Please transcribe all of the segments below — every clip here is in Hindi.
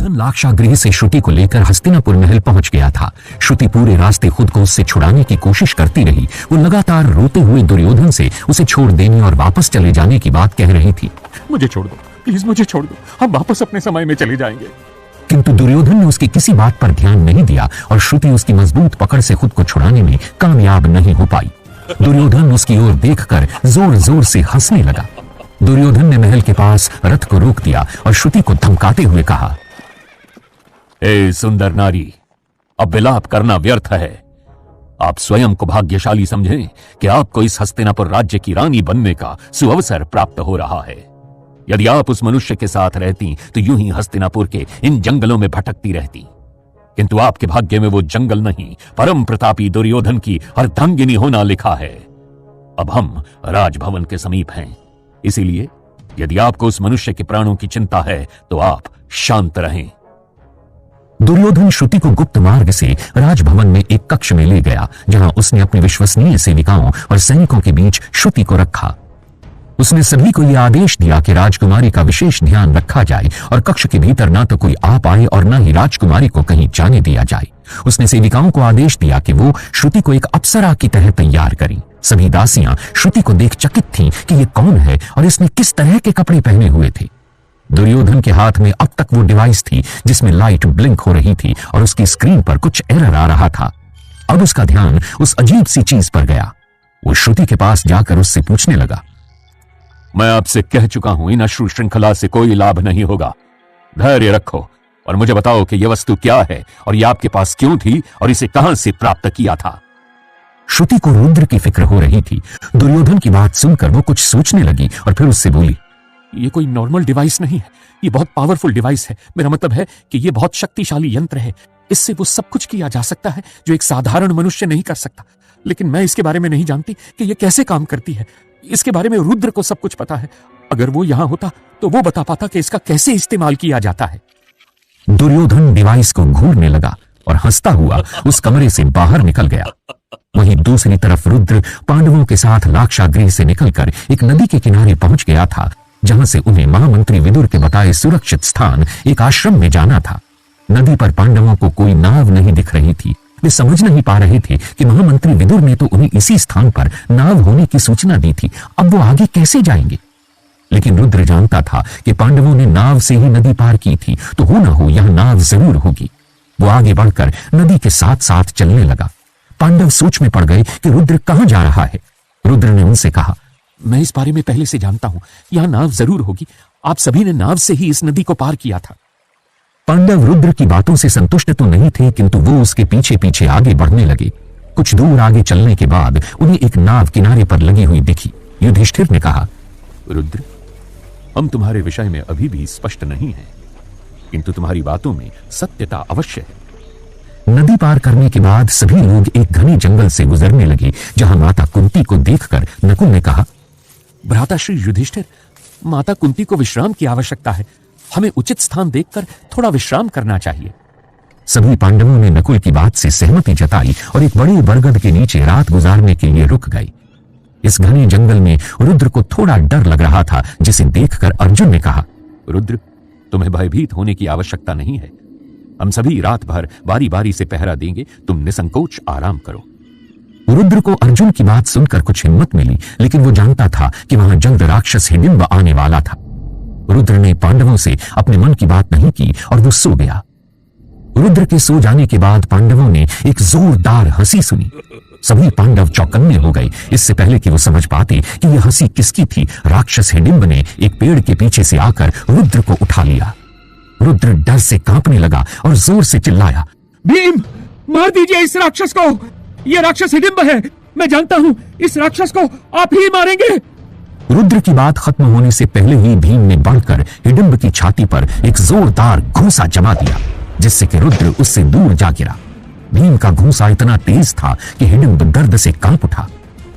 दुर्योधन लाक्षागृह से श्रुति को लेकर हस्तिनापुर महल पहुंच गया था। श्रुति पूरे रास्ते खुद को उससे छुड़ाने की कोशिश करती रही। वो लगातार रोते हुए दुर्योधन से उसे छोड़ देने और वापस चले जाने की बात कह रही थी। मुझे छोड़ दो, प्लीज मुझे छोड़ दो, हम वापस अपने समय में चले जाएंगे। किंतु दुर्योधन ने उसकी किसी बात पर ध्यान नहीं दिया और श्रुति उसकी मजबूत पकड़ से खुद को छुड़ाने में कामयाब नहीं हो पाई। दुर्योधन उसकी ओर देखकर जोर जोर से हंसने लगा। दुर्योधन ने महल के पास रथ को रोक दिया और श्रुति को धमकाते हुए कहा, ए सुंदर नारी, अब विलाप करना व्यर्थ है। आप स्वयं को भाग्यशाली समझें कि आपको इस हस्तिनापुर राज्य की रानी बनने का सुअवसर प्राप्त हो रहा है। यदि आप उस मनुष्य के साथ रहती तो यूं ही हस्तिनापुर के इन जंगलों में भटकती रहती, किंतु आपके भाग्य में वो जंगल नहीं, परम प्रतापी दुर्योधन की अर्धांगिनी होना लिखा है। अब हम राजभवन के समीप हैं, इसीलिए यदि आपको उस मनुष्य के प्राणों की चिंता है तो आप शांत रहें। दुर्योधन श्रुति को गुप्त मार्ग से राजभवन में एक कक्ष में ले गया, जहां उसने अपने विश्वसनीय सेविकाओं और सैनिकों के बीच श्रुति को रखा। उसने सभी को यह आदेश दिया कि राजकुमारी का विशेष ध्यान रखा जाए और कक्ष के भीतर ना तो कोई आ पाए और ना ही राजकुमारी को कहीं जाने दिया जाए। उसने सेविकाओं को आदेश दिया कि वो श्रुति को एक अप्सरा की तरह तैयार करें। सभी दासियां श्रुति को देख चकित थीं कि ये कौन है और इसने किस तरह के कपड़े पहने हुए थे। दुर्योधन के हाथ में अब तक वो डिवाइस थी जिसमें लाइट ब्लिंक हो रही थी और उसकी स्क्रीन पर कुछ एरर आ रहा था। अब उसका ध्यान उस अजीब सी चीज पर गया। वो श्रुति के पास जाकर उससे पूछने लगा, मैं आपसे कह चुका हूं, इन अश्रु श्रृंखला से कोई लाभ नहीं होगा। धैर्य रखो और मुझे बताओ कि यह वस्तु क्या है और यह आपके पास क्यों थी और इसे कहां से प्राप्त किया था। श्रुति को रुद्र की फिक्र हो रही थी। दुर्योधन की बात सुनकर वो कुछ सोचने लगी और फिर उससे बोली, ये कोई नॉर्मल डिवाइस नहीं है, ये बहुत पावरफुल डिवाइस है। मेरा मतलब है कि ये बहुत शक्तिशाली यंत्र है। इससे वो सब कुछ किया जा सकता है जो एक साधारण मनुष्य नहीं कर सकता। लेकिन मैं इसके बारे में नहीं जानती कि ये कैसे काम करती है। इसके बारे में रुद्र को सब कुछ पता है। अगर वो यहां होता तो वो बता पाता कि इसका कैसे इस्तेमाल किया जाता है। दुर्योधन डिवाइस को घूरने लगा और हंसता हुआ उस कमरे से बाहर निकल गया। वहीं दूसरी तरफ रुद्र पांडवों के साथ लाक्षागृह से निकलकर एक नदी के किनारे पहुंच गया था, जहां से उन्हें महामंत्री विदुर के बताए सुरक्षित स्थान एक आश्रम में जाना था। नदी पर पांडवों को कोई नाव नहीं दिख रही थी। वे समझ नहीं पा रहे थे कि महामंत्री विदुर ने तो उन्हें इसी स्थान पर नाव होने की सूचना दी थी, अब वो आगे कैसे जाएंगे। लेकिन रुद्र जानता था कि पांडवों ने नाव से ही नदी पार की थी, तो हो ना हो यह नाव जरूर होगी। वो आगे बढ़कर नदी के साथ साथ चलने लगा। पांडव सोच में पड़ गए कि रुद्र कहां जा रहा है। रुद्र ने उनसे कहा, मैं इस बारे में पहले से जानता हूं, यहां नाव जरूर होगी। आप सभी ने नाव से ही इस नदी को पार किया था। पांडव रुद्र की बातों से संतुष्ट तो नहीं थे, किंतु वो उसके पीछे पीछे आगे बढ़ने लगे। कुछ दूर आगे चलने के बाद उन्हें एक नाव किनारे पर लगी हुई दिखी। युधिष्ठिर ने कहा, रुद्र, हम तुम्हारे विषय में अभी भी स्पष्ट नहीं हैं, किंतु तुम्हारी बातों में सत्यता अवश्य है। नदी पार करने के बाद सभी लोग एक घने जंगल से गुजरने लगे, जहां माता कुंती को देखकर नकुल ने कहा, भ्राता श्री युधिष्ठिर, माता कुंती को विश्राम की आवश्यकता है। हमें उचित स्थान देखकर थोड़ा विश्राम करना चाहिए। सभी पांडवों ने नकुल की बात से सहमति जताई और एक बड़े बरगद के नीचे रात गुजारने के लिए रुक गए। इस घने जंगल में रुद्र को थोड़ा डर लग रहा था, जिसे देखकर अर्जुन ने कहा, रुद्र, तुम्हें भयभीत होने की आवश्यकता नहीं है। हम सभी रात भर बारी बारी से पहरा देंगे, तुम निसंकोच आराम करो। रुद्र को अर्जुन की बात सुनकर कुछ हिम्मत मिली, लेकिन वो जानता था कि वहां जल्द राक्षस हिडिंब आने वाला था। रुद्र ने पांडवों से अपने मन की बात नहीं की और वो सो गया। रुद्र के सो जाने के बाद पांडवों ने एक जोरदार हंसी सुनी। सभी पांडव चौकन्ने हो गए। इससे पहले कि वो समझ पाते कि यह हंसी किसकी थी, राक्षस हिडिंब ने एक पेड़ के पीछे से आकर रुद्र को उठा लिया। रुद्र डर से कांपने लगा और जोर से चिल्लाया, भीम, मार दीजिए इस राक्षस को। यह राक्षस हिडिंब है। मैं जानता हूं इस राक्षस को आप ही मारेंगे। रुद्र की बात खत्म होने से पहले ही भीम ने बढ़कर हिडिंब की छाती पर एक जोरदार घूंसा जमा दिया, जिससे कि रुद्र उससे दूर जा गिरा। भीम का घूंसा इतना तेज था कि हिडिंब दर्द से कांप उठा।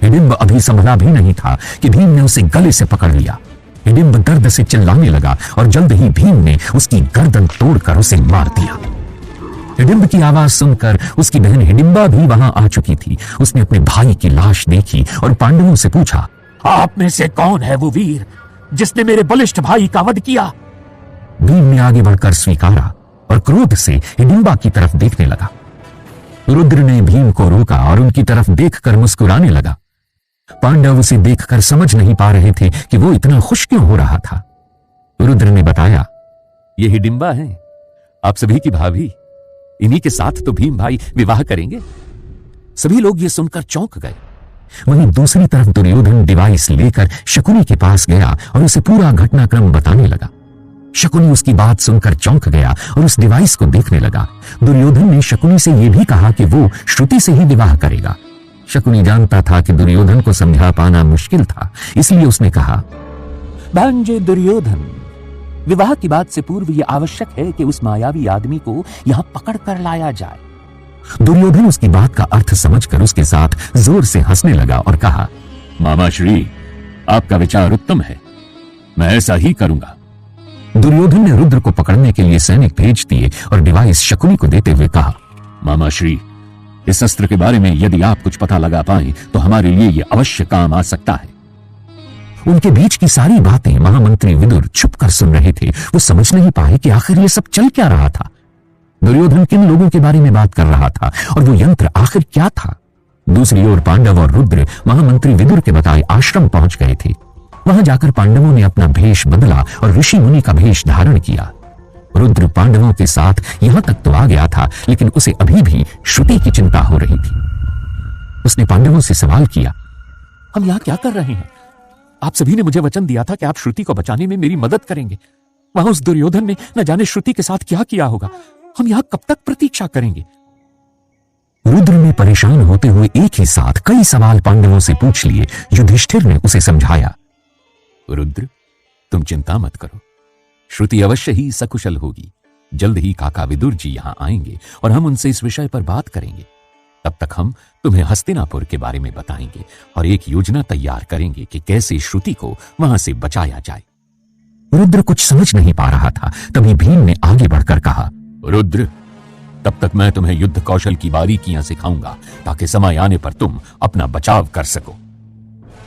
हिडिंब अभी संभला भी नहीं था कि भीम ने उसे गले से पकड़ लिया। हिडिंब दर्द से चिल्लाने लगा और जल्द ही भीम ने उसकी गर्दन तोड़कर उसे मार दिया। हिडिंब की आवाज सुनकर उसकी बहन हिडिंबा भी वहां आ चुकी थी। उसने अपने भाई की लाश देखी और पांडवों से पूछा, आप में से कौन है वो वीर जिसने मेरे बलिष्ठ भाई का वध किया? भीम ने आगे बढ़कर स्वीकारा, और क्रोध से हिडिंबा की तरफ देखने लगा। रुद्र ने भीम को रोका और उनकी तरफ देखकर मुस्कुराने लगा। पांडव उसे देखकर समझ नहीं पा रहे थे कि वो इतना खुश क्यों हो रहा था। रुद्र ने बताया, ये हिडिंबा है, आप सभी की भाभी। इन्हीं के साथ तो भीम भाई विवाह करेंगे। सभी लोग ये सुनकर चौंक गए। वहीं दूसरी तरफ दुर्योधन डिवाइस लेकर शकुनी के पास गया और उसे पूरा घटनाक्रम बताने लगा। शकुनी उसकी बात सुनकर चौंक गया और उस डिवाइस को देखने लगा। दुर्योधन ने शकुनी से यह भी कहा कि वो श्रुति से ही विवाह करेगा। शकुनी जानता था कि दुर्योधन को समझा पाना मुश्किल था, इसलिए उसने कहा, भांजे दुर्योधन, विवाह की बात से पूर्व यह आवश्यक है कि उस मायावी आदमी को यहां पकड़ कर लाया जाए। दुर्योधन उसकी बात का अर्थ समझकर उसके साथ जोर से हंसने लगा और कहा, मामा श्री, आपका विचार उत्तम है, मैं ऐसा ही करूंगा। दुर्योधन ने रुद्र को पकड़ने के लिए सैनिक भेज दिए और डिवाइस शकुनी को देते हुए कहा, मामा श्री, इस अस्त्र के बारे में यदि आप कुछ पता लगा पाए तो हमारे लिए यह अवश्य काम आ सकता है। उनके बीच की सारी बातें महामंत्री विदुर छुप कर सुन रहे थे। वो समझ नहीं पाए कि आखिर ये सब चल क्या रहा था। दुर्योधन किन लोगों के बारे में बात कर रहा था और वो यंत्र आखिर क्या था। दूसरी ओर पांडव और रुद्र महामंत्री विदुर के बताए आश्रम पहुंच गए थे। वहां जाकर पांडवों ने अपना भेष बदला और ऋषि मुनि का भेष धारण किया। रुद्र पांडवों के साथ यहां तक तो आ गया था, लेकिन उसे अभी भी श्रुति की चिंता हो रही थी। उसने पांडवों से सवाल किया, हम यहां क्या कर रहे हैं? आप सभी ने मुझे वचन दिया था कि आप श्रुति को बचाने में मेरी मदद करेंगे। वहां उस दुर्योधन ने न जाने श्रुति के साथ क्या किया होगा। हम यहां कब तक प्रतीक्षा करेंगे? रुद्र ने परेशान होते हुए एक ही साथ कई सवाल पांडवों से पूछ लिए। युधिष्ठिर ने उसे समझाया, रुद्र, तुम चिंता मत करो, श्रुति अवश्य ही सकुशल होगी। जल्द ही काका विदुर जी यहां आएंगे और हम उनसे इस विषय पर बात करेंगे। तब तक हम तुम्हें हस्तिनापुर के बारे में बताएंगे और एक योजना तैयार करेंगे कि कैसे श्रुति को वहां से बचाया जाए। रुद्र कुछ समझ नहीं पा रहा था। तभी भीम ने आगे बढ़कर कहा, रुद्र, तब तक मैं तुम्हें युद्ध कौशल की बारीकियां सिखाऊंगा ताकि समय आने पर तुम अपना बचाव कर सको।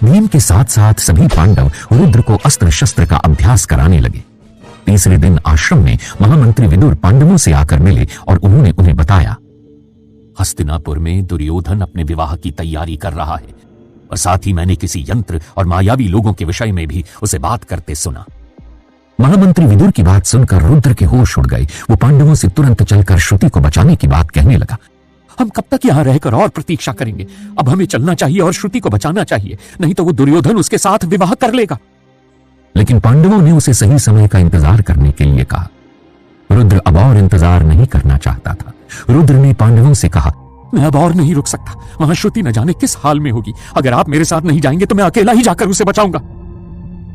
भीम के साथ साथ सभी पांडव रुद्र को अस्त्र शस्त्र का अभ्यास कराने लगे। तीसरे दिन आश्रम में महामंत्री विदुर पांडवों से आकर मिले और उन्होंने उन्हें बताया, हस्तिनापुर में दुर्योधन अपने विवाह की तैयारी कर रहा है और साथ ही मैंने किसी यंत्र और मायावी लोगों के विषय में भी उसे बात करते सुना। महामंत्री विदुर की बात सुनकर रुद्र के होश उड़ गए। वो पांडवों से तुरंत चलकर श्रुति को बचाने की बात कहने लगा। हम कब तक यहां रहकर और प्रतीक्षा करेंगे? अब हमें चलना चाहिए और श्रुति को बचाना चाहिए, नहीं तो वो दुर्योधन उसके साथ विवाह कर लेगा। लेकिन पांडवों ने उसे सही समय का इंतजार करने के लिए कहा। रुद्र अब और इंतजार नहीं करना चाहता था। रुद्र ने पांडवों से कहा, मैं अब और नहीं रुक सकता। वहां श्रुति न जाने किस हाल में होगी। अगर आप मेरे साथ नहीं जाएंगे तो मैं अकेला ही जाकर उसे बचाऊंगा।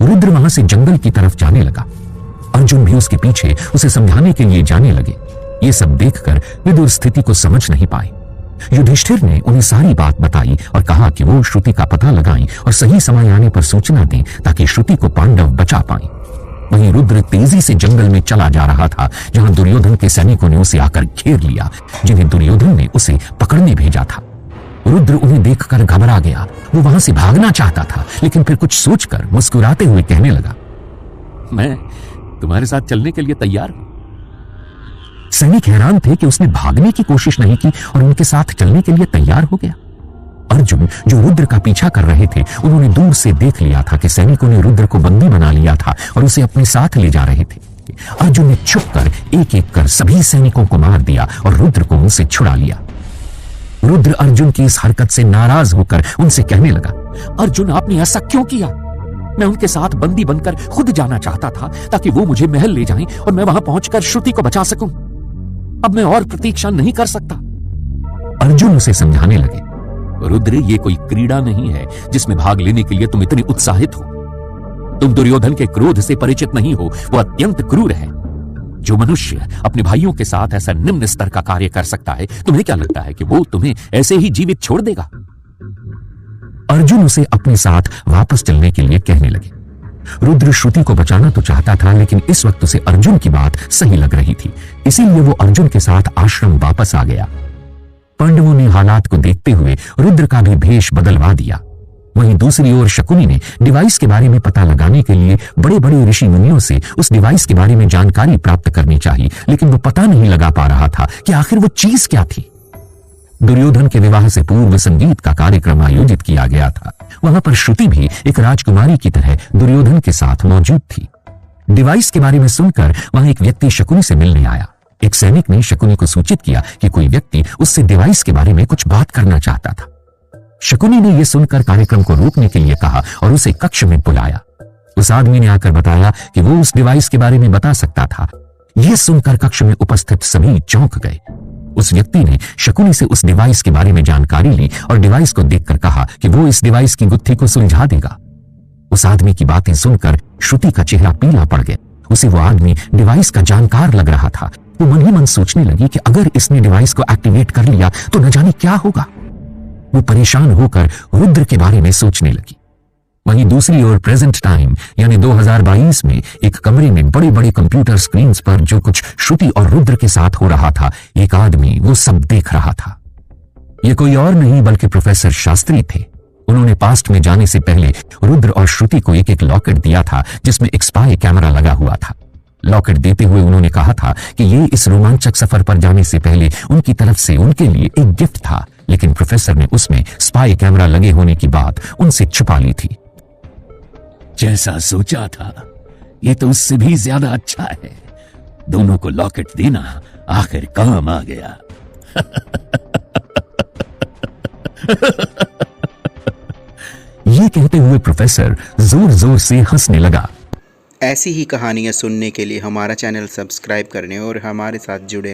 रुद्र वहां से जंगल की तरफ जाने लगा। अर्जुन भी उसके पीछे उसे समझाने के लिए जाने लगे। ये सब देखकर विदुर स्थिति को समझ नहीं पाए। युधिष्ठिर ने उन्हें सारी बात बताई और कहा कि वो श्रुति का पता लगाएं और सही समय आने पर सूचना दें ताकि श्रुति को पांडव बचा पाएं। वहीं रुद्र तेजी से जंगल में चला जा रहा था, जहां दुर्योधन के सैनिकों ने उसे आकर घेर लिया, जिन्हें दुर्योधन ने उसे पकड़ने भेजा था। रुद्र उन्हें देखकर घबरा गया। वो वहां से भागना चाहता था, लेकिन फिर कुछ सोचकर मुस्कुराते हुए कहने लगा, मैं तुम्हारे साथ चलने के लिए तैयार हूं। सैनिक हैरान थे कि उसने भागने की कोशिश नहीं की और उनके साथ चलने के लिए तैयार हो गया। अर्जुन, जो रुद्र का पीछा कर रहे थे, उन्होंने दूर से देख लिया था कि सैनिकों ने रुद्र को बंदी बना लिया था और उसे अपने साथ ले जा रहे थे। अर्जुन ने छुपकर एक एक कर सभी सैनिकों को मार दिया और रुद्र को उनसे छुड़ा लिया। रुद्र अर्जुन की इस हरकत से नाराज होकर उनसे कहने लगा, अर्जुन, आपने ऐसा क्यों किया? मैं उनके साथ बंदी बनकर खुद जाना चाहता था ताकि वो मुझे महल ले जाएं और मैं वहां पहुंचकर श्रुति को बचा सकूं। अब मैं और प्रतीक्षा नहीं कर सकता। अर्जुन उसे समझाने लगे, रुद्र, ये कोई क्रीड़ा नहीं है जिसमें भाग लेने के लिए तुम इतने उत्साहित हो। तुम दुर्योधन के क्रोध से परिचित नहीं हो। वो अत्यंत क्रूर है। जो मनुष्य अपने भाइयों के साथ ऐसा निम्न स्तर का कार्य कर सकता है, तुम्हें क्या लगता है कि वो तुम्हें ऐसे ही जीवित छोड़ देगा? अर्जुन उसे अपने साथ वापस चलने के लिए कहने लगे। रुद्र श्रुति को बचाना तो चाहता था, लेकिन इस वक्त उसे अर्जुन की बात सही लग रही थी, इसीलिए वो अर्जुन के साथ आश्रम वापस आ गया। पांडवों ने हालात को देखते हुए रुद्र का भी भेष बदलवा दिया। वहीं दूसरी ओर शकुनी ने डिवाइस के बारे में पता लगाने के लिए बड़े बड़े ऋषि मुनियों से उस डिवाइस के बारे में जानकारी प्राप्त करनी चाहिए, लेकिन वो पता नहीं लगा पा रहा था कि आखिर वो चीज क्या थी। दुर्योधन के विवाह से पूर्व संगीत का कार्यक्रम आयोजित किया गया था। वहां पर श्रुति भी एक राजकुमारी की तरह दुर्योधन के साथ मौजूद थी। डिवाइस के बारे में सुनकर वहां एक व्यक्ति शकुनी से मिलने आया। एक सैनिक ने शकुनी को सूचित किया कि कोई व्यक्ति उससे डिवाइस के बारे में कुछ बात करना चाहता था। शकुनी ने यह सुनकर कार्यक्रम को रोकने के लिए कहा और उसे कक्ष में बुलाया। उस आदमी ने आकर बताया कि वो उस डिवाइस के बारे में बता सकता था। यह सुनकर कक्ष में उपस्थित सभी चौंक गए। उस व्यक्ति ने शकुनी से उस डिवाइस के बारे में जानकारी ली और डिवाइस को देखकर कहा कि वो इस डिवाइस की गुत्थी को सुलझा देगा। उस आदमी की बातें सुनकर श्रुति का चेहरा पीला पड़ गया। उसे वो आदमी डिवाइस का जानकार लग रहा था। वो मन ही मन सोचने लगी कि अगर इसने डिवाइस को एक्टिवेट कर लिया तो न जाने क्या होगा। वो परेशान होकर रुद्र के बारे में सोचने लगी। वहीं दूसरी ओर प्रेजेंट टाइम यानी 2022 में एक कमरे में बड़े बड़े कंप्यूटर स्क्रीन्स पर जो कुछ श्रुति और रुद्र के साथ हो रहा था, एक आदमी वो सब देख रहा था। ये कोई और नहीं बल्कि प्रोफेसर शास्त्री थे। उन्होंने पास्ट में जाने से पहले रुद्र और श्रुति को एक एक लॉकेट दिया था जिसमें एक स्पाई कैमरा लगा हुआ था। लॉकेट देते हुए उन्होंने कहा था कि ये इस रोमांचक सफर पर जाने से पहले उनकी तरफ से उनके लिए एक गिफ्ट था, लेकिन प्रोफेसर ने उसमें स्पाई कैमरा लगे होने की बात उनसे छुपा ली थी। जैसा सोचा था, ये तो उससे भी ज्यादा अच्छा है। दोनों को लॉकेट देना आखिर काम आ गया। ये कहते हुए प्रोफेसर जोर जोर से हंसने लगा। ऐसी ही कहानियाँ सुनने के लिए हमारा चैनल सब्सक्राइब करने और हमारे साथ जुड़े